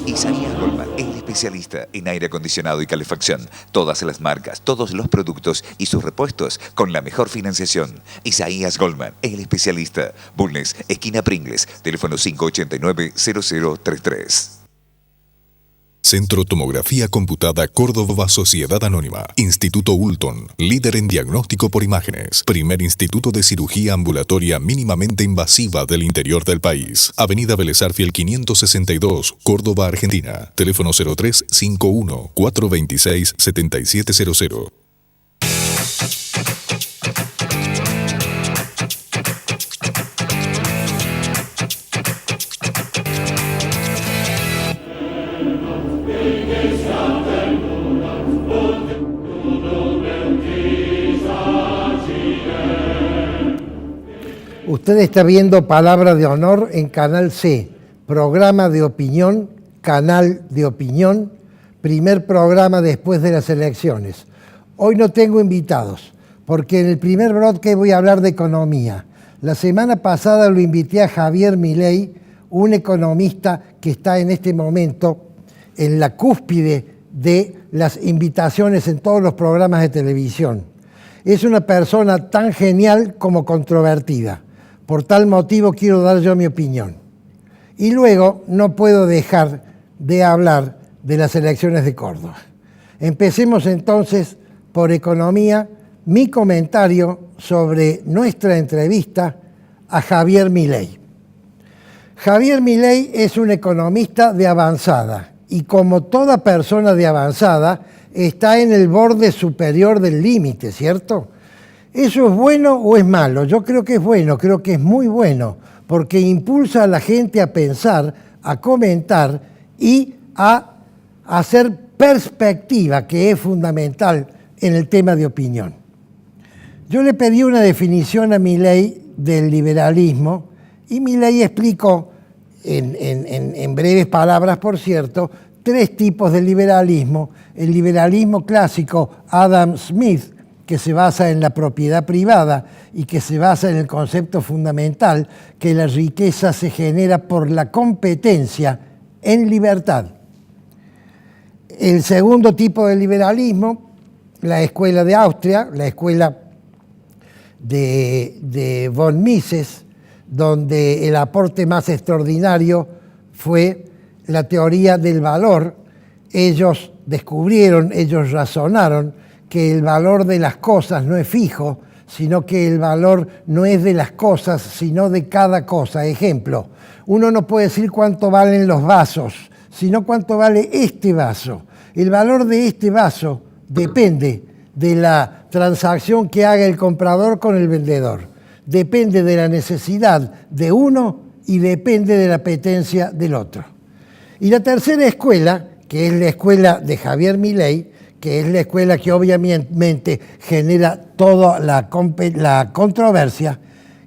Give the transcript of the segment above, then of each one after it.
Isaías Goldman, el especialista en aire acondicionado y calefacción. Todas las marcas, todos los productos y sus repuestos con la mejor financiación. Isaías Goldman, el especialista. Bulnes, esquina Pringles, teléfono 589-0033. Centro Tomografía Computada Córdoba Sociedad Anónima. Instituto Ulton, líder en diagnóstico por imágenes. Primer instituto de cirugía ambulatoria mínimamente invasiva del interior del país. Avenida Vélez Arfiel 562, Córdoba, Argentina. Teléfono 0351 426 7700. Usted está viendo Palabra de Honor en Canal C, programa de opinión, canal de opinión, primer programa después de las elecciones. Hoy no tengo invitados, porque en el primer broadcast voy a hablar de economía. La semana pasada lo invité a Javier Milei, un economista que está en este momento en la cúspide de las invitaciones en todos los programas de televisión. Es una persona tan genial como controvertida. Por tal motivo quiero dar yo mi opinión. Y luego no puedo dejar de hablar de las elecciones de Córdoba. Empecemos entonces por economía, mi comentario sobre nuestra entrevista a Javier Milei. Javier Milei es un economista de avanzada y como toda persona de avanzada está en el borde superior del límite, ¿cierto? ¿Eso es bueno o es malo? Yo creo que es bueno, creo que es muy bueno, porque impulsa a la gente a pensar, a comentar y a hacer perspectiva, que es fundamental en el tema de opinión. Yo le pedí una definición a Milei del liberalismo y Milei explicó, en breves palabras por cierto, 3 tipos de liberalismo. El liberalismo clásico Adam Smith, que se basa en la propiedad privada y que se basa en el concepto fundamental que la riqueza se genera por la competencia en libertad. El segundo tipo de liberalismo, la escuela de Austria, la escuela de von Mises, donde el aporte más extraordinario fue la teoría del valor. Ellos descubrieron, ellos razonaron que el valor de las cosas no es fijo, sino que el valor no es de las cosas, sino de cada cosa. Ejemplo, uno no puede decir cuánto valen los vasos, sino cuánto vale este vaso. El valor de este vaso depende de la transacción que haga el comprador con el vendedor. Depende de la necesidad de uno y depende de la apetencia del otro. Y la tercera escuela, que es la escuela de Javier Milei, que es la escuela que obviamente genera toda la controversia,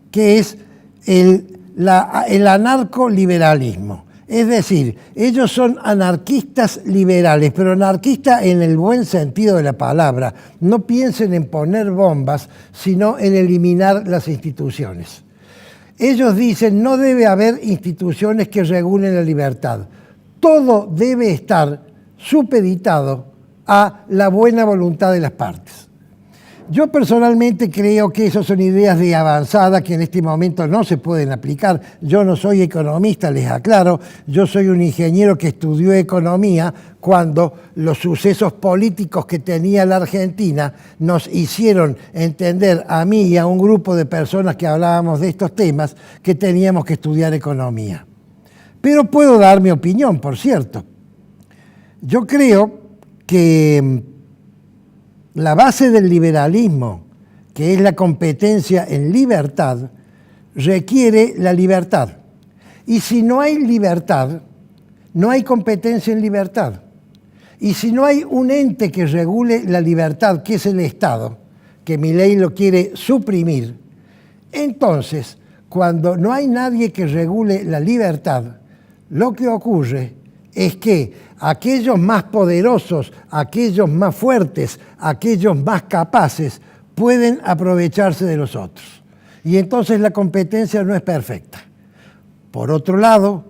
que es el anarcoliberalismo. Es decir, ellos son anarquistas liberales, pero anarquistas en el buen sentido de la palabra. No piensen en poner bombas, sino en eliminar las instituciones. Ellos dicen no debe haber instituciones que regulen la libertad. Todo debe estar supeditado a la buena voluntad de las partes. Yo personalmente creo que esas son ideas de avanzada que en este momento no se pueden aplicar. Yo no soy economista, les aclaro. Yo soy un ingeniero que estudió economía cuando los sucesos políticos que tenía la Argentina nos hicieron entender a mí y a un grupo de personas que hablábamos de estos temas que teníamos que estudiar economía. Pero puedo dar mi opinión, por cierto. Yo creo que la base del liberalismo, que es la competencia en libertad, requiere la libertad. Y si no hay libertad, no hay competencia en libertad. Y si no hay un ente que regule la libertad, que es el Estado, que Milei lo quiere suprimir, entonces, cuando no hay nadie que regule la libertad, lo que ocurre es que aquellos más poderosos, aquellos más fuertes, aquellos más capaces, pueden aprovecharse de los otros. Y entonces la competencia no es perfecta. Por otro lado,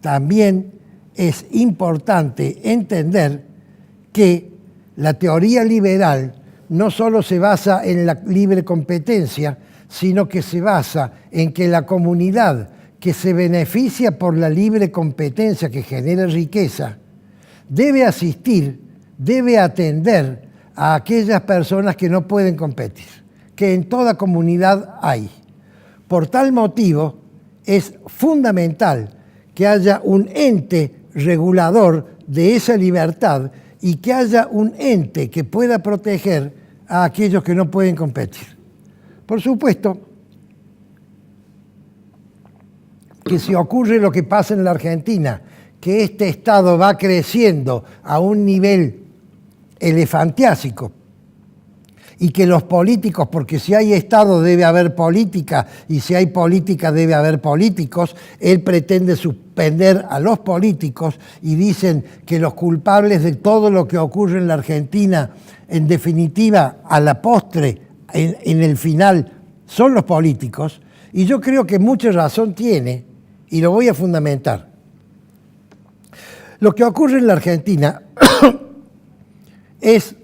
también es importante entender que la teoría liberal no solo se basa en la libre competencia, sino que se basa en que la comunidad que se beneficia por la libre competencia que genera riqueza, debe asistir, debe atender a aquellas personas que no pueden competir, que en toda comunidad hay. Por tal motivo, es fundamental que haya un ente regulador de esa libertad y que haya un ente que pueda proteger a aquellos que no pueden competir. Por supuesto que si ocurre lo que pasa en la Argentina, que este Estado va creciendo a un nivel elefantiásico y que los políticos, porque si hay Estado debe haber política y si hay política debe haber políticos, él pretende suspender a los políticos y dicen que los culpables de todo lo que ocurre en la Argentina, en definitiva, a la postre, en el final, son los políticos, y yo creo que mucha razón tiene, y lo voy a fundamentar. Lo que ocurre en la Argentina es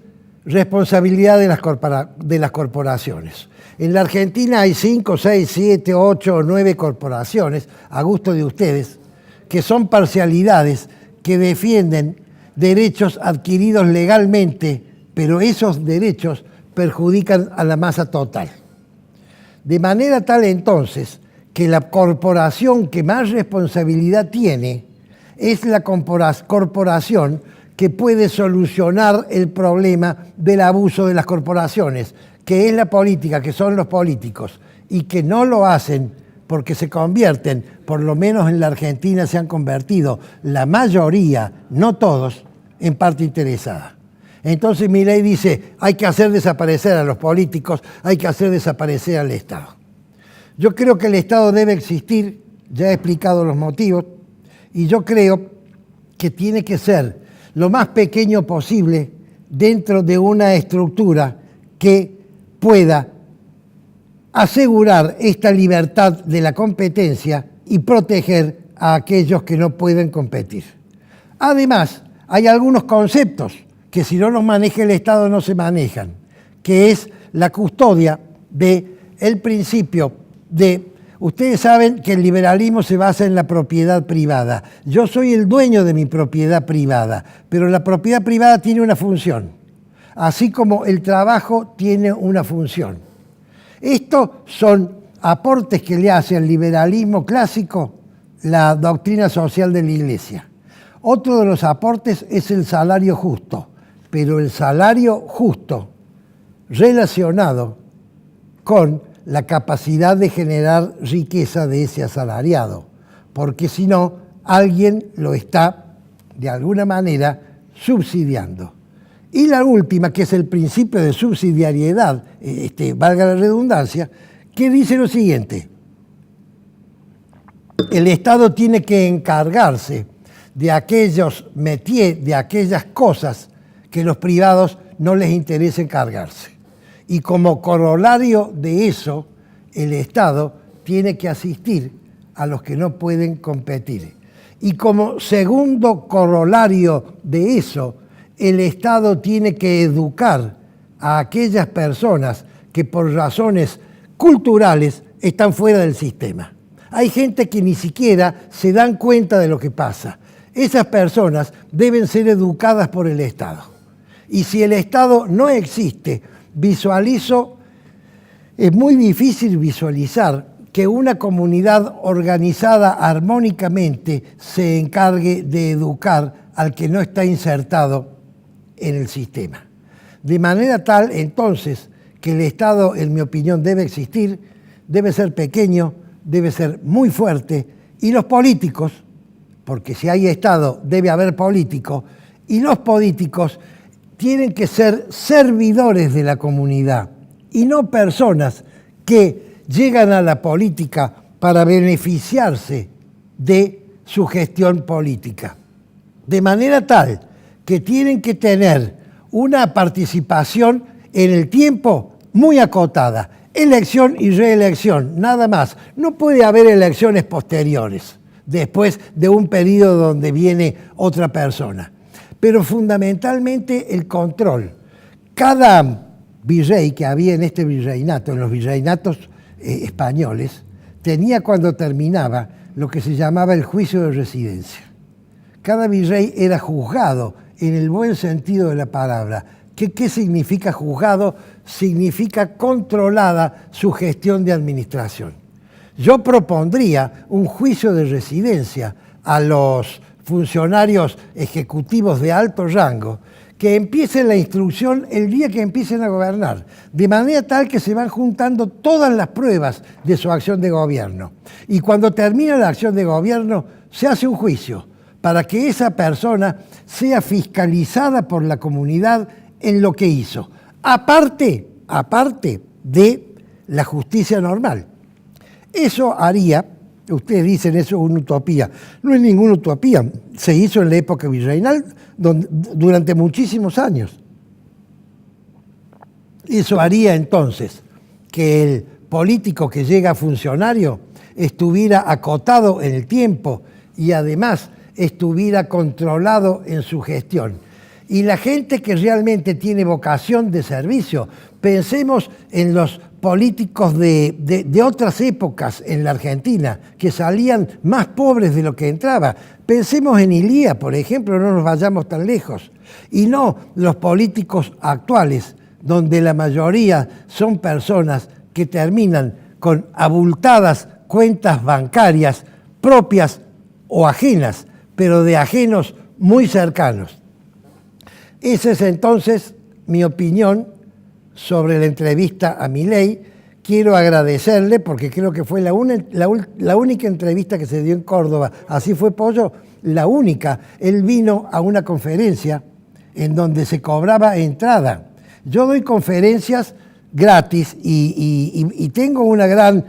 responsabilidad de las corporaciones. En la Argentina hay 5, 6, 7, 8 o 9 corporaciones, a gusto de ustedes, que son parcialidades que defienden derechos adquiridos legalmente, pero esos derechos perjudican a la masa total. De manera tal entonces que la corporación que más responsabilidad tiene es la corporación que puede solucionar el problema del abuso de las corporaciones, que es la política, que son los políticos, y que no lo hacen porque se convierten, por lo menos en la Argentina se han convertido la mayoría, no todos, en parte interesada. Entonces Milei dice, hay que hacer desaparecer a los políticos, hay que hacer desaparecer al Estado. Yo creo que el Estado debe existir, ya he explicado los motivos, y yo creo que tiene que ser lo más pequeño posible dentro de una estructura que pueda asegurar esta libertad de la competencia y proteger a aquellos que no pueden competir. Además, hay algunos conceptos que si no los maneja el Estado no se manejan, que es la custodia del principio de... Ustedes saben que el liberalismo se basa en la propiedad privada. Yo soy el dueño de mi propiedad privada, pero la propiedad privada tiene una función, así como el trabajo tiene una función. Estos son aportes que le hace al liberalismo clásico la doctrina social de la Iglesia. Otro de los aportes es el salario justo, pero el salario justo relacionado con la capacidad de generar riqueza de ese asalariado, porque si no, alguien lo está, de alguna manera, subsidiando. Y la última, que es el principio de subsidiariedad, valga la redundancia, que dice lo siguiente: el Estado tiene que encargarse de aquellos métiers, de aquellas cosas que los privados no les interesa encargarse. Y como corolario de eso, el Estado tiene que asistir a los que no pueden competir. Y como segundo corolario de eso, el Estado tiene que educar a aquellas personas que por razones culturales están fuera del sistema. Hay gente que ni siquiera se dan cuenta de lo que pasa. Esas personas deben ser educadas por el Estado. Y si el Estado no existe, es muy difícil visualizar que una comunidad organizada armónicamente se encargue de educar al que no está insertado en el sistema. De manera tal, entonces, que el Estado, en mi opinión, debe existir, debe ser pequeño, debe ser muy fuerte Y los políticos, porque si hay Estado debe haber políticos, y los políticos tienen que ser servidores de la comunidad y no personas que llegan a la política para beneficiarse de su gestión política. De manera tal que tienen que tener una participación en el tiempo muy acotada. Elección y reelección, nada más. No puede haber elecciones posteriores, después de un periodo donde viene otra persona. Pero fundamentalmente el control. Cada virrey que había en este virreinato, en los virreinatos españoles, tenía cuando terminaba lo que se llamaba el juicio de residencia. Cada virrey era juzgado en el buen sentido de la palabra. ¿Qué significa juzgado? Significa controlada su gestión de administración. Yo propondría un juicio de residencia a los funcionarios ejecutivos de alto rango que empiecen la instrucción el día que empiecen a gobernar, de manera tal que se van juntando todas las pruebas de su acción de gobierno. Y cuando termina la acción de gobierno, se hace un juicio para que esa persona sea fiscalizada por la comunidad en lo que hizo, aparte de la justicia normal. Eso haría, ustedes dicen eso es una utopía, no es ninguna utopía, se hizo en la época virreinal durante muchísimos años. Eso haría entonces que el político que llega a funcionario estuviera acotado en el tiempo y además estuviera controlado en su gestión. Y la gente que realmente tiene vocación de servicio, pensemos en los políticos de otras épocas en la Argentina, que salían más pobres de lo que entraba. Pensemos en Ilía, por ejemplo, no nos vayamos tan lejos. Y no los políticos actuales, donde la mayoría son personas que terminan con abultadas cuentas bancarias propias o ajenas, pero de ajenos muy cercanos. Esa es entonces mi opinión sobre la entrevista a Milei. Quiero agradecerle porque creo que fue la única entrevista que se dio en Córdoba. Así fue Pollo, la única. Él vino a una conferencia en donde se cobraba entrada. Yo doy conferencias gratis y tengo una gran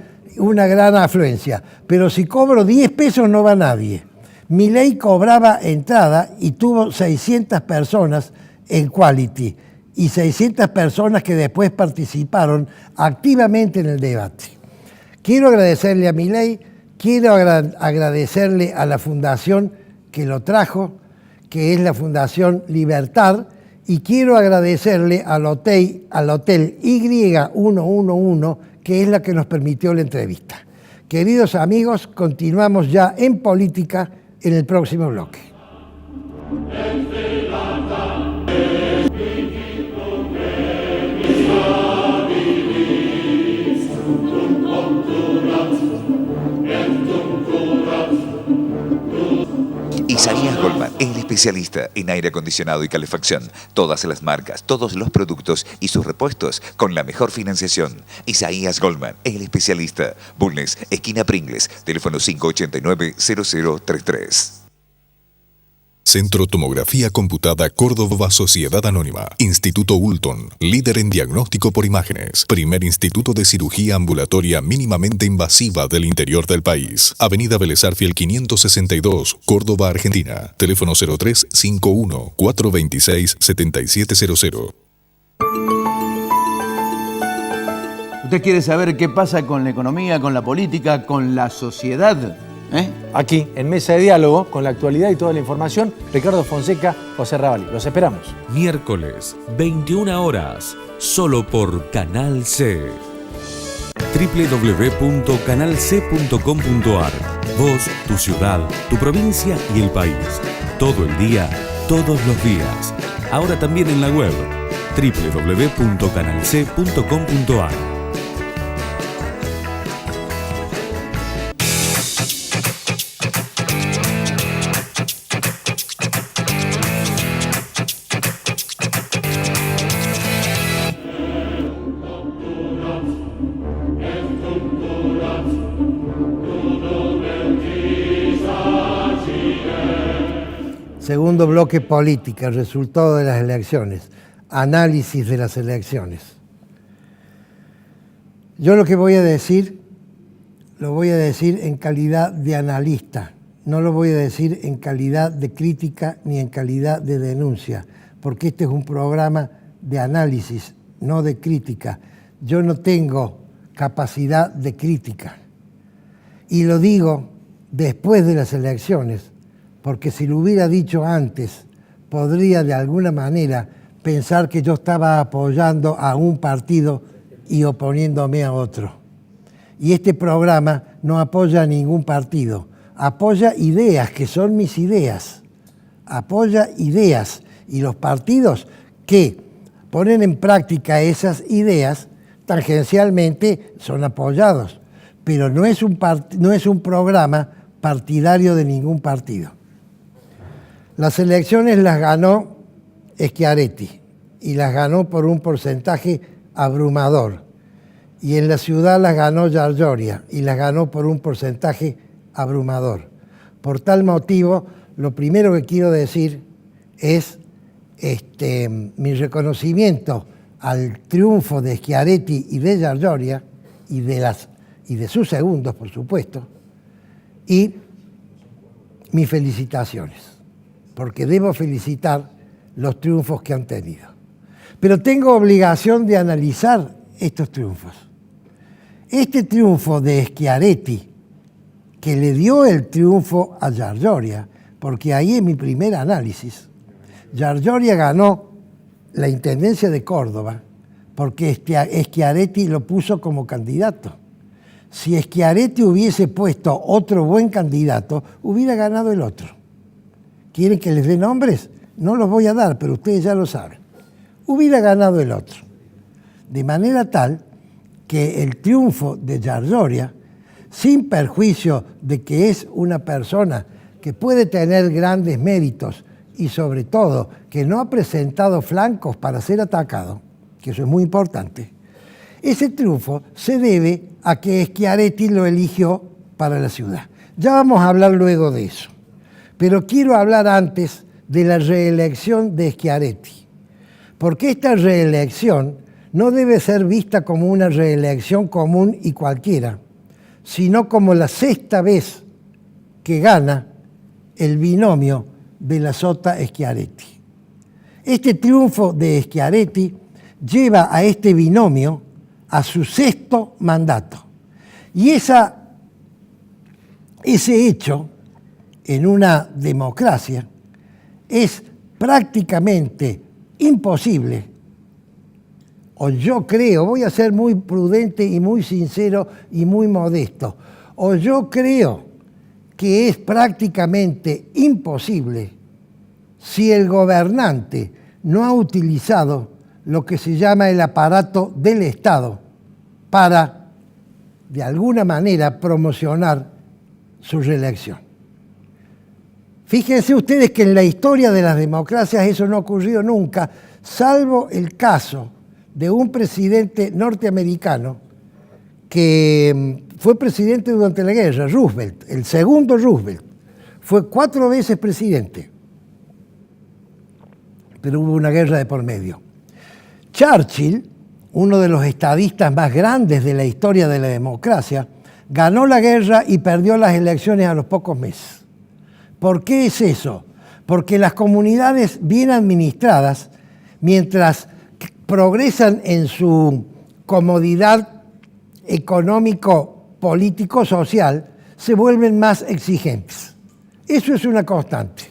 afluencia, pero si cobro 10 pesos no va nadie. Milei cobraba entrada y tuvo 600 personas en Quality y 600 personas que después participaron activamente en el debate. Quiero agradecerle a Milei, quiero agradecerle a la fundación que lo trajo, que es la Fundación Libertad, y quiero agradecerle al hotel Y111, que es la que nos permitió la entrevista. Queridos amigos, continuamos ya en política en el próximo bloque. Isaías Goldman, el especialista en aire acondicionado y calefacción. Todas las marcas, todos los productos y sus repuestos con la mejor financiación. Isaías Goldman, el especialista. Bulnes, esquina Pringles, teléfono 589-0033. Centro Tomografía Computada Córdoba Sociedad Anónima. Instituto Ulton, líder en diagnóstico por imágenes. Primer instituto de cirugía ambulatoria mínimamente invasiva del interior del país. Avenida Vélez Arfiel 562, Córdoba, Argentina. Teléfono 0351-426-7700. ¿Usted quiere saber qué pasa con la economía, con la política, con la sociedad? Aquí, en Mesa de Diálogo, con la actualidad y toda la información, Ricardo Fonseca, José Ravalli. Los esperamos. Miércoles, 21 horas, solo por Canal C. www.canalc.com.ar. Vos, tu ciudad, tu provincia y el país. Todo el día, todos los días. Ahora también en la web www.canalc.com.ar. Cultura, Segundo bloque, política, resultado de las elecciones, análisis de las elecciones. Yo lo que voy a decir, lo voy a decir en calidad de analista, no lo voy a decir en calidad de crítica ni en calidad de denuncia, porque este es un programa de análisis, no de crítica. Yo no tengo capacidad de crítica. Y lo digo después de las elecciones, porque si lo hubiera dicho antes, podría de alguna manera pensar que yo estaba apoyando a un partido y oponiéndome a otro. Y este programa no apoya a ningún partido, apoya ideas que son mis ideas, apoya ideas, y los partidos que ponen en práctica esas ideas tangencialmente son apoyados, pero no es un programa partidario de ningún partido. Las elecciones las ganó Schiaretti y las ganó por un porcentaje abrumador. Y en la ciudad las ganó Giargiuria y las ganó por un porcentaje abrumador. Por tal motivo, lo primero que quiero decir es mi reconocimiento al triunfo de Schiaretti y de Giargiuria y de sus segundos, por supuesto, y mis felicitaciones, porque debo felicitar los triunfos que han tenido. Pero tengo obligación de analizar estos triunfos. Este triunfo de Schiaretti, que le dio el triunfo a Giargiuria, porque ahí es mi primer análisis. Giargiuria ganó la intendencia de Córdoba porque Schiaretti lo puso como candidato. Si Schiaretti hubiese puesto otro buen candidato, hubiera ganado el otro. ¿Quieren que les dé nombres? No los voy a dar, pero ustedes ya lo saben. Hubiera ganado el otro. De manera tal que el triunfo de Giargiuria, sin perjuicio de que es una persona que puede tener grandes méritos y sobre todo que no ha presentado flancos para ser atacado, que eso es muy importante, ese triunfo se debe a que Schiaretti lo eligió para la ciudad. Ya vamos a hablar luego de eso. Pero quiero hablar antes de la reelección de Schiaretti, porque esta reelección no debe ser vista como una reelección común y cualquiera, sino como la sexta vez que gana el binomio de la Sota-Schiaretti. Este triunfo de Schiaretti lleva a este binomio a su sexto mandato. Y ese hecho, en una democracia, es prácticamente imposible, o yo creo, voy a ser muy prudente y muy sincero y muy modesto, o yo creo que es prácticamente imposible si el gobernante no ha utilizado lo que se llama el aparato del Estado para, de alguna manera, promocionar su reelección. Fíjense ustedes que en la historia de las democracias eso no ha ocurrido nunca, salvo el caso de un presidente norteamericano que fue presidente durante la guerra, Roosevelt, el segundo Roosevelt. Fue 4 veces presidente, pero hubo una guerra de por medio. Churchill, uno de los estadistas más grandes de la historia de la democracia, ganó la guerra y perdió las elecciones a los pocos meses. ¿Por qué es eso? Porque las comunidades bien administradas, mientras progresan en su comodidad económico-político-social, se vuelven más exigentes. Eso es una constante.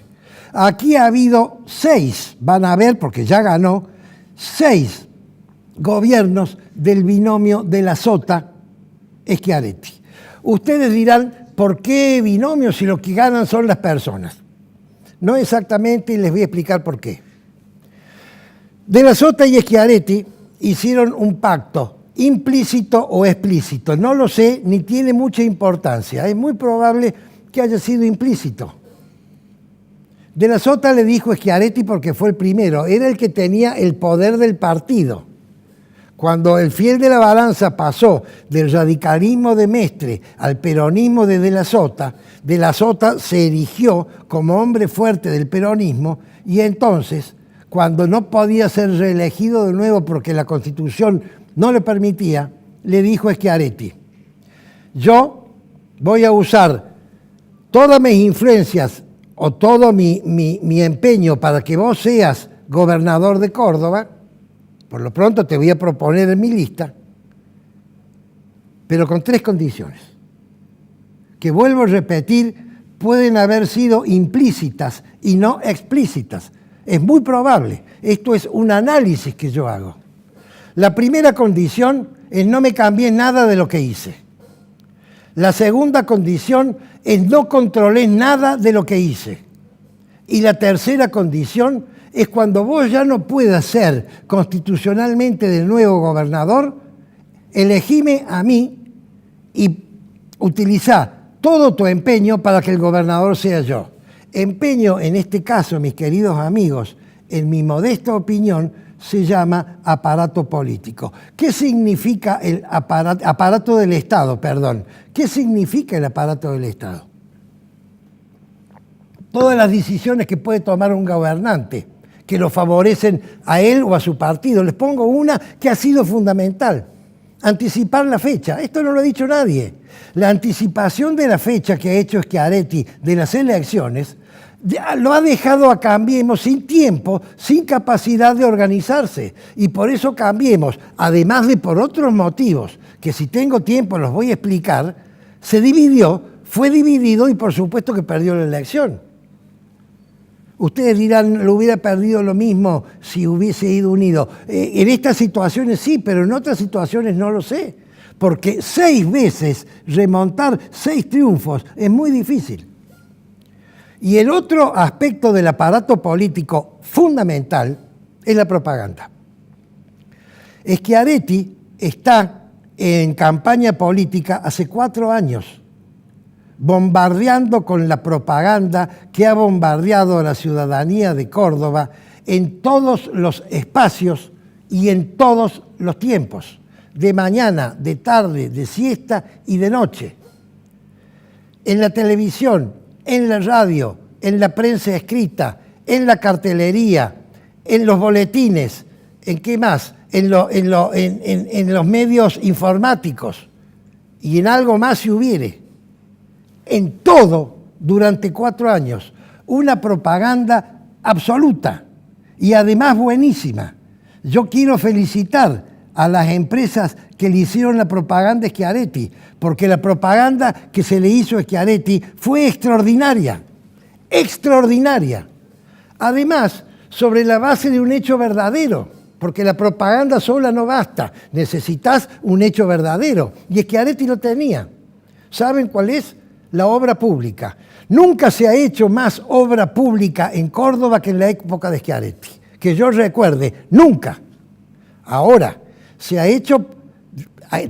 Aquí ha habido 6, van a ver, porque ya ganó, 6 gobiernos del binomio de la Sota-Schiaretti. Ustedes dirán, ¿por qué binomio si lo que ganan son las personas? No exactamente, y les voy a explicar por qué. De la Sota y Schiaretti hicieron un pacto, implícito o explícito. No lo sé, ni tiene mucha importancia. Es muy probable que haya sido implícito. De la Sota le dijo Schiaretti porque fue el primero, era el que tenía el poder del partido. Cuando el fiel de la balanza pasó del radicalismo de Mestre al peronismo de la Sota se erigió como hombre fuerte del peronismo y entonces, cuando no podía ser reelegido de nuevo porque la Constitución no le permitía, le dijo a Schiaretti: yo voy a usar todas mis influencias o todo mi empeño para que vos seas gobernador de Córdoba. Por lo pronto te voy a proponer en mi lista, pero con 3 condiciones, que vuelvo a repetir, pueden haber sido implícitas y no explícitas. Es muy probable. Esto es un análisis que yo hago. La primera condición es no me cambié nada de lo que hice. La segunda condición es no controlé nada de lo que hice. Y la tercera condición es cuando vos ya no puedas ser constitucionalmente de nuevo gobernador, elegime a mí y utilizá todo tu empeño para que el gobernador sea yo. Empeño, en este caso, mis queridos amigos, en mi modesta opinión, se llama aparato político. ¿Qué significa el aparato del Estado? ¿Qué significa el aparato del Estado? Todas las decisiones que puede tomar un gobernante que lo favorecen a él o a su partido. Les pongo una que ha sido fundamental: anticipar la fecha. Esto no lo ha dicho nadie. La anticipación de la fecha que ha hecho Schiaretti de las elecciones lo ha dejado a Cambiemos sin tiempo, sin capacidad de organizarse. Y por eso Cambiemos, además de por otros motivos, que si tengo tiempo los voy a explicar, se dividió, fue dividido y por supuesto que perdió la elección. Ustedes dirán, lo hubiera perdido lo mismo si hubiese ido unido. En estas situaciones sí, pero en otras situaciones no lo sé. Porque 6 veces remontar 6 triunfos es muy difícil. Y el otro aspecto del aparato político fundamental es la propaganda. Schiaretti está en campaña política hace 4 años, bombardeando con la propaganda que ha bombardeado a la ciudadanía de Córdoba en todos los espacios y en todos los tiempos, de mañana, de tarde, de siesta y de noche. En la televisión, en la radio, en la prensa escrita, en la cartelería, en los boletines, ¿en qué más? En los medios informáticos y en algo más si hubiere. En todo, durante 4 años, una propaganda absoluta y además buenísima. Yo quiero felicitar a las empresas que le hicieron la propaganda a Schiaretti, porque la propaganda que se le hizo a Schiaretti fue extraordinaria, extraordinaria. Además, sobre la base de un hecho verdadero, porque la propaganda sola no basta, necesitas un hecho verdadero, y Schiaretti lo tenía. ¿Saben cuál es? La obra pública. Nunca se ha hecho más obra pública en Córdoba que en la época de Schiaretti. Que yo recuerde, nunca. Ahora, se ha hecho,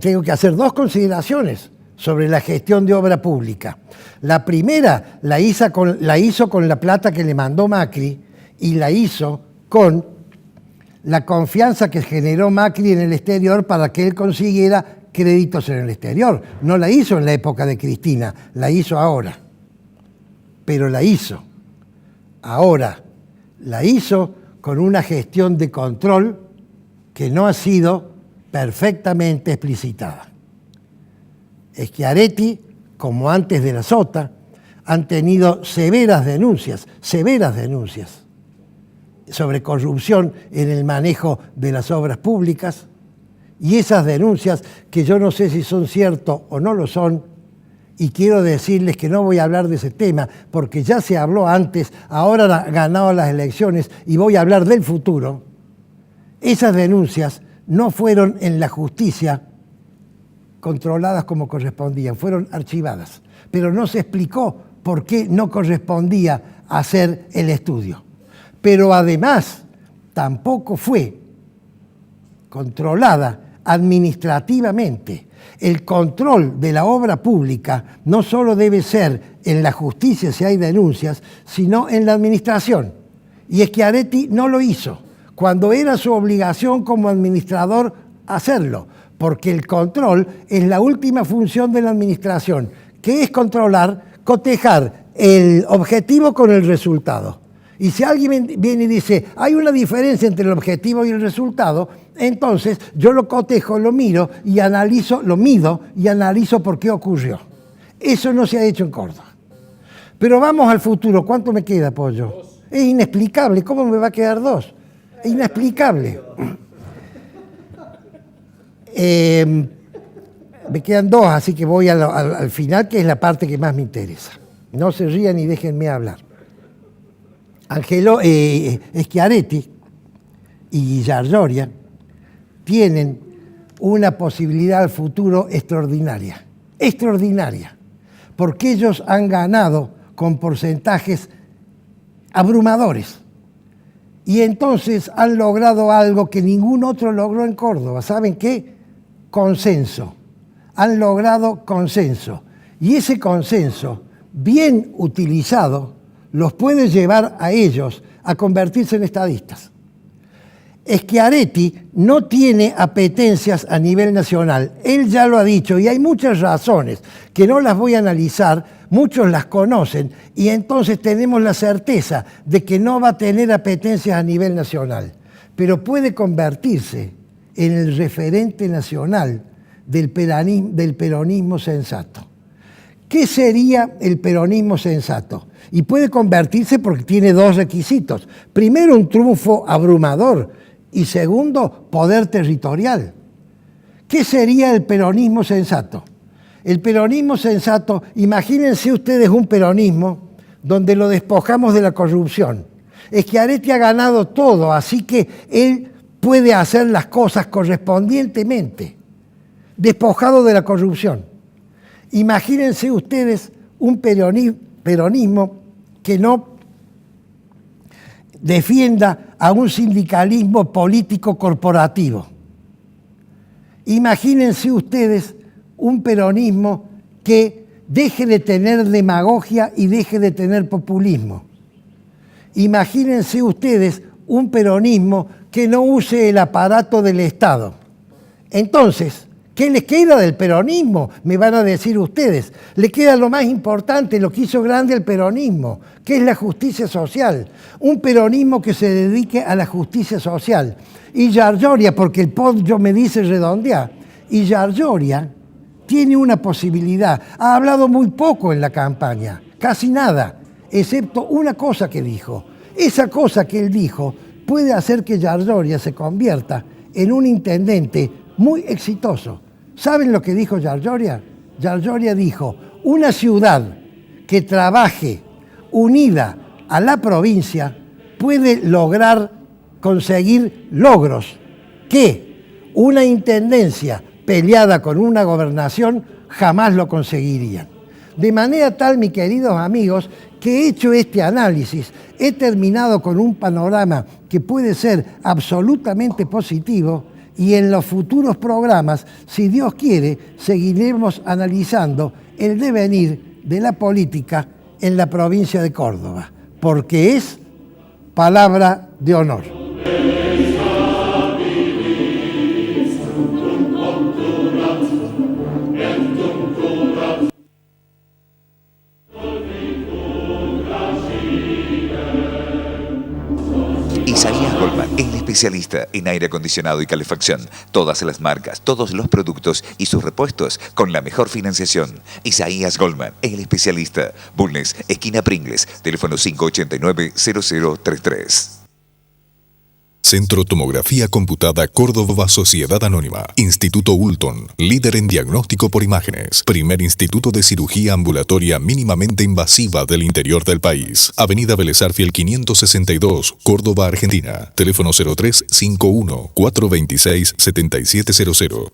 tengo que hacer 2 consideraciones sobre la gestión de obra pública. La primera la hizo con la plata que le mandó Macri y la hizo con la confianza que generó Macri en el exterior para que él consiguiera créditos en el exterior. No la hizo en la época de Cristina, la hizo ahora. Pero la hizo. Ahora, la hizo con una gestión de control que no ha sido perfectamente explicitada. Schiaretti, como antes de la Sota, han tenido severas denuncias sobre corrupción en el manejo de las obras públicas. Y esas denuncias, que yo no sé si son ciertas o no lo son, y quiero decirles que no voy a hablar de ese tema, porque ya se habló antes, ahora han ganado las elecciones y voy a hablar del futuro. Esas denuncias no fueron en la justicia controladas como correspondían, fueron archivadas, pero no se explicó por qué no correspondía hacer el estudio. Pero además, tampoco fue controlada administrativamente. El control de la obra pública no solo debe ser en la justicia si hay denuncias, sino en la administración. Y Schiaretti no lo hizo. Cuando era su obligación como administrador hacerlo, porque el control es la última función de la administración, que es controlar, cotejar el objetivo con el resultado. Y si alguien viene y dice, hay una diferencia entre el objetivo y el resultado, entonces yo lo cotejo, lo miro y analizo, lo mido y analizo por qué ocurrió. Eso no se ha hecho en Córdoba. Pero vamos al futuro. ¿Cuánto me queda, Pollo? 2. Es inexplicable. ¿Cómo me va a quedar 2? Es inexplicable. Me quedan 2, así que voy al final, que es la parte que más me interesa. No se rían y déjenme hablar. Schiaretti y Giargiuria tienen una posibilidad al futuro extraordinaria, porque ellos han ganado con porcentajes abrumadores y entonces han logrado algo que ningún otro logró en Córdoba. ¿Saben qué? Consenso. Han logrado consenso y ese consenso, bien utilizado, los puede llevar a ellos a convertirse en estadistas. Schiaretti no tiene apetencias a nivel nacional, él ya lo ha dicho y hay muchas razones que no las voy a analizar, muchos las conocen y entonces tenemos la certeza de que no va a tener apetencias a nivel nacional, pero puede convertirse en el referente nacional del peronismo sensato. ¿Qué sería el peronismo sensato? Y puede convertirse porque tiene 2 requisitos. Primero, un triunfo abrumador y segundo, poder territorial. ¿Qué sería el peronismo sensato? El peronismo sensato, imagínense ustedes un peronismo donde lo despojamos de la corrupción. Schiaretti ha ganado todo, así que él puede hacer las cosas correspondientemente, despojado de la corrupción. Imagínense ustedes un peronismo que no defienda a un sindicalismo político corporativo. Imagínense ustedes un peronismo que deje de tener demagogia y deje de tener populismo. Imagínense ustedes un peronismo que no use el aparato del Estado. Entonces, ¿qué les queda del peronismo? Me van a decir ustedes. Le queda lo más importante, lo que hizo grande el peronismo, que es la justicia social. Un peronismo que se dedique a la justicia social. Y Giargiuria, porque el Pollo me dice redondear, y Giargiuria tiene una posibilidad. Ha hablado muy poco en la campaña, casi nada, excepto una cosa que dijo. Esa cosa que él dijo puede hacer que Giargiuria se convierta en un intendente muy exitoso. ¿Saben lo que dijo Giargiuria? Giargiuria dijo, una ciudad que trabaje unida a la provincia puede lograr conseguir logros que una intendencia peleada con una gobernación jamás lo conseguirían. De manera tal, mis queridos amigos, que he hecho este análisis, he terminado con un panorama que puede ser absolutamente positivo. Y en los futuros programas, si Dios quiere, seguiremos analizando el devenir de la política en la provincia de Córdoba, porque es palabra de honor. Isaías Goldman, el especialista en aire acondicionado y calefacción. Todas las marcas, todos los productos y sus repuestos con la mejor financiación. Isaías Goldman, el especialista. Bulnes, esquina Pringles, teléfono 589-0033. Centro Tomografía Computada Córdoba Sociedad Anónima. Instituto Ulton, líder en diagnóstico por imágenes. Primer instituto de cirugía ambulatoria mínimamente invasiva del interior del país. Avenida Vélez Arfiel 562, Córdoba, Argentina. Teléfono 0351 426 7700.